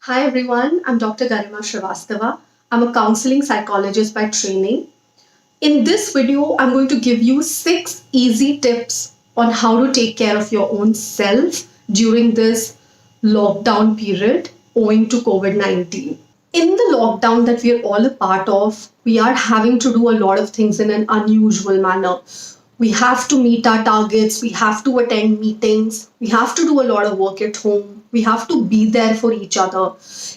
Hi everyone, I'm Dr. Garima Shrivastava. I'm a counseling psychologist by training. In this video, I'm going to give you 6 easy tips on how to take care of your own self during this lockdown period owing to COVID-19. In the lockdown that we are all a part of, we are having to do a lot of things in an unusual manner. We have to meet our targets, we have to attend meetings, we have to do a lot of work at home, we have to be there for each other.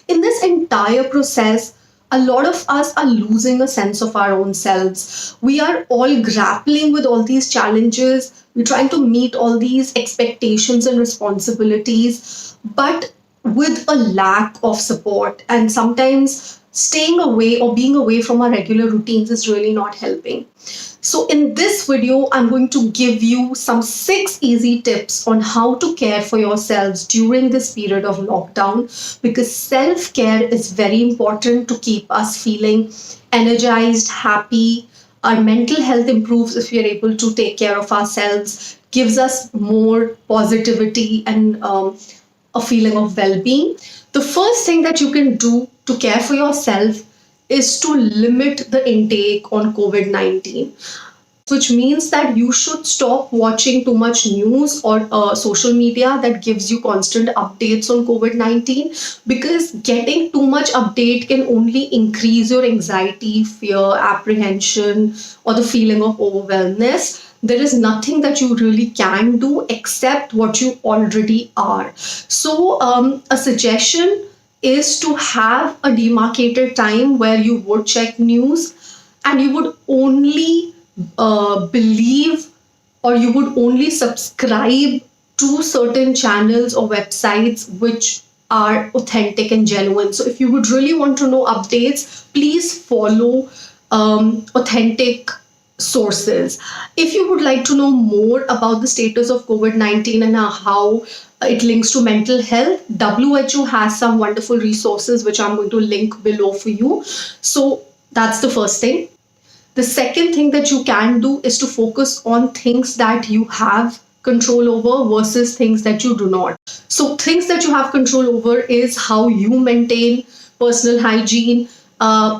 In this entire process, a lot of us are losing a sense of our own selves. We are all grappling with all these challenges. We're trying to meet all these expectations and responsibilities, but with a lack of support. And sometimes staying away or being away from our regular routines is really not helping. So, in this video, I'm going to give you some 6 easy tips on how to care for yourselves during this period of lockdown, because self care is very important to keep us feeling energized, happy. Our mental health improves if we are able to take care of ourselves, gives us more positivity and a feeling of well being. The first thing that you can do to care for yourself is to limit the intake on COVID 19, which means that you should stop watching too much news or social media that gives you constant updates on COVID 19, because getting too much update can only increase your anxiety, fear, apprehension, or the feeling of overwhelmness. There is nothing that you really can do except what you already are. So, a suggestion is to have a demarcated time where you would check news and you would only believe or you would only subscribe to certain channels or websites which are authentic and genuine. So, if you would really want to know updates, please follow authentic sources. If you would like to know more about the status of COVID 19 and how it links to mental health, WHO has some wonderful resources which I'm going to link below for you. So, that's the first thing. The second thing that you can do is to focus on things that you have control over versus things that you do not. So, things that you have control over is how you maintain personal hygiene,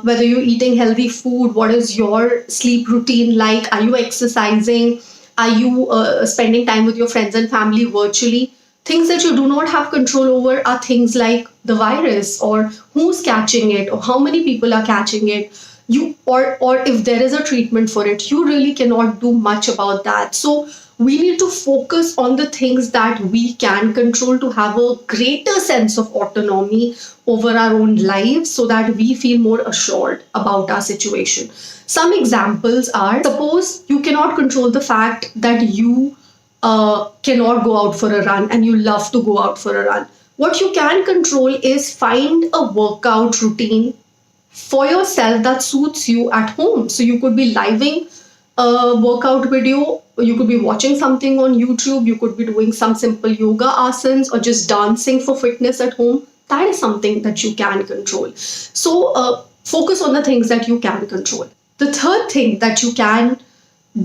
whether you're eating healthy food, what is your sleep routine like, are you exercising, are you spending time with your friends and family virtually. Things that you do not have control over are things like the virus or who's catching it or how many people are catching it. You or if there is a treatment for it, you really cannot do much about that. So we need to focus on the things that we can control to have a greater sense of autonomy over our own lives so that we feel more assured about our situation. Some examples are, suppose you cannot control the fact that you cannot go out for a run and you love to go out for a run. What you can control is find a workout routine for yourself that suits you at home. So you could be living a workout video, you could be watching something on YouTube, you could be doing some simple yoga asanas or just dancing for fitness at home. That is something that you can control. So focus on the things that you can control. The third thing that you can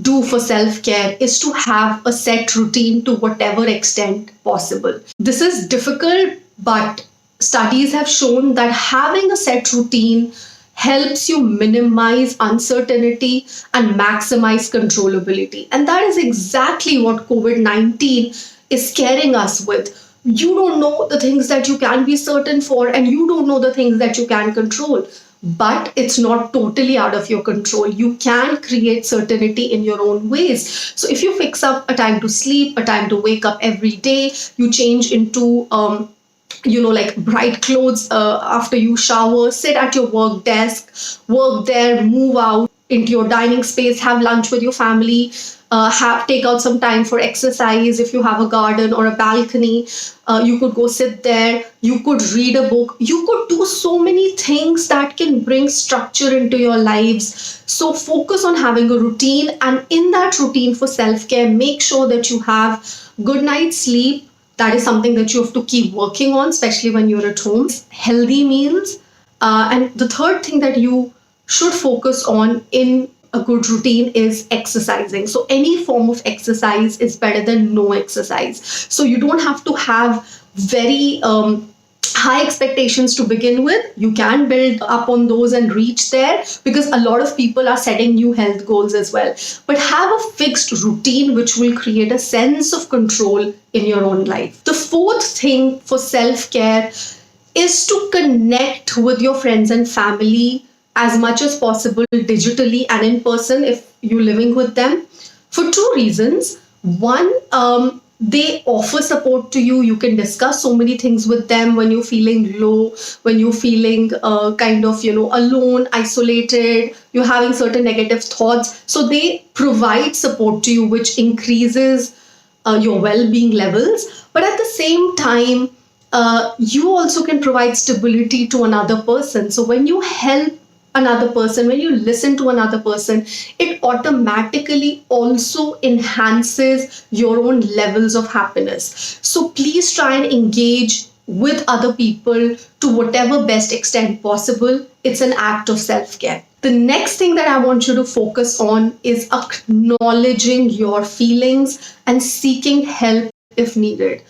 do for self care is to have a set routine to whatever extent possible. This is difficult, but studies have shown that having a set routine helps you minimize uncertainty and maximize controllability. And that is exactly what COVID 19 is scaring us with. You don't know the things that you can be certain for, and you don't know the things that you can control. But it's not totally out of your control. You can create certainty in your own ways. So if you fix up a time to sleep, a time to wake up every day, you change into like bright clothes after you shower, sit at your work desk, work there, move out into your dining space, have lunch with your family, take out some time for exercise. If you have a garden or a balcony, you could go sit there, you could read a book, you could do so many things that can bring structure into your lives. So focus on having a routine, and in that routine for self-care, make sure that you have good night's sleep. That is something that you have to keep working on, especially when you're at home. Healthy meals. And the third thing that you should focus on in a good routine is exercising. So any form of exercise is better than no exercise. So you don't have to have very high expectations to begin with. You can build up on those and reach there, because a lot of people are setting new health goals as well. But have a fixed routine which will create a sense of control in your own life. The fourth thing for self care is to connect with your friends and family as much as possible, digitally and in person if you're living with them, for two reasons. One, they offer support to you. You can discuss so many things with them when you're feeling low, when you're feeling kind of, alone, isolated, you're having certain negative thoughts. So they provide support to you, which increases your well-being levels. But at the same time, you also can provide stability to another person. So when you help another person, when you listen to another person, it automatically also enhances your own levels of happiness. So please try and engage with other people to whatever best extent possible. It's an act of self care. The next thing that I want you to focus on is acknowledging your feelings and seeking help if needed.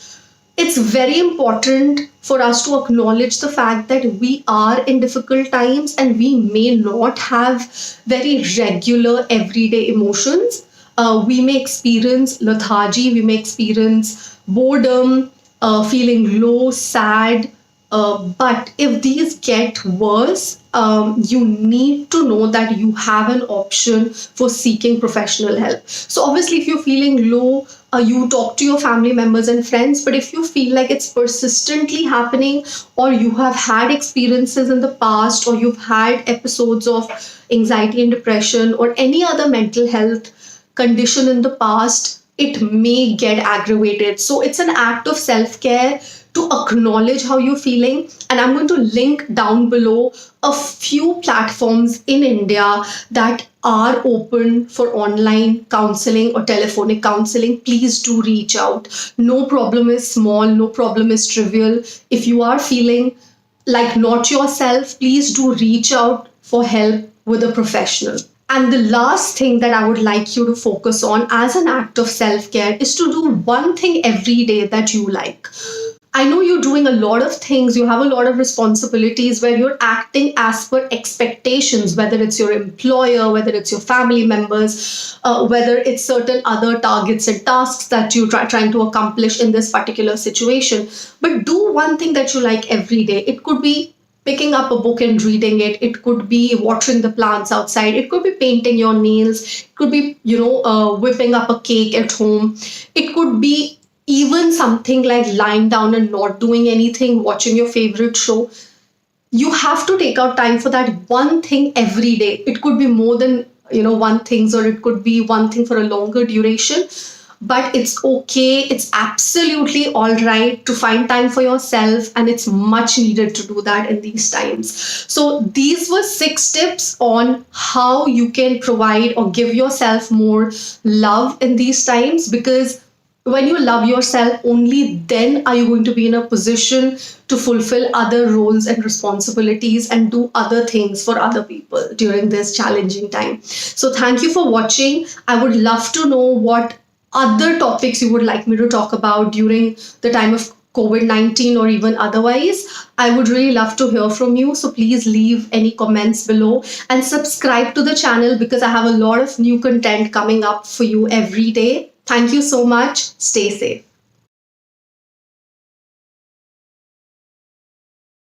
It's very important for us to acknowledge the fact that we are in difficult times and we may not have very regular everyday emotions. We may experience lethargy, we may experience boredom, feeling low, sad. But if these get worse, you need to know that you have an option for seeking professional help. So, obviously, if you're feeling low, you talk to your family members and friends. But if you feel like it's persistently happening, or you have had experiences in the past, or you've had episodes of anxiety and depression, or any other mental health condition in the past, it may get aggravated. So it's an act of self care to acknowledge how you're feeling. And I'm going to link down below a few platforms in India that are open for online counseling or telephonic counseling. Please do reach out. No problem is small, no problem is trivial. If you are feeling like not yourself, please do reach out for help with a professional. And the last thing that I would like you to focus on as an act of self care is to do one thing every day that you like. I know you're doing a lot of things, you have a lot of responsibilities where you're acting as per expectations, whether it's your employer, whether it's your family members, whether it's certain other targets and tasks that you're trying to accomplish in this particular situation. But do one thing that you like every day. It could be picking up a book and reading it. It could be watering the plants outside. It could be painting your nails. It could be, whipping up a cake at home. It could be even something like lying down and not doing anything, watching your favorite show. You have to take out time for that one thing every day. It could be more than, one thing, or it could be one thing for a longer duration. But it's okay. It's absolutely all right to find time for yourself, and it's much needed to do that in these times. So these were 6 tips on how you can provide or give yourself more love in these times, because when you love yourself, only then are you going to be in a position to fulfill other roles and responsibilities and do other things for other people during this challenging time. So thank you for watching. I would love to know what other topics you would like me to talk about during the time of COVID-19 or even otherwise. I would really love to hear from you. So please leave any comments below and subscribe to the channel, because I have a lot of new content coming up for you every day. Thank you so much. Stay safe.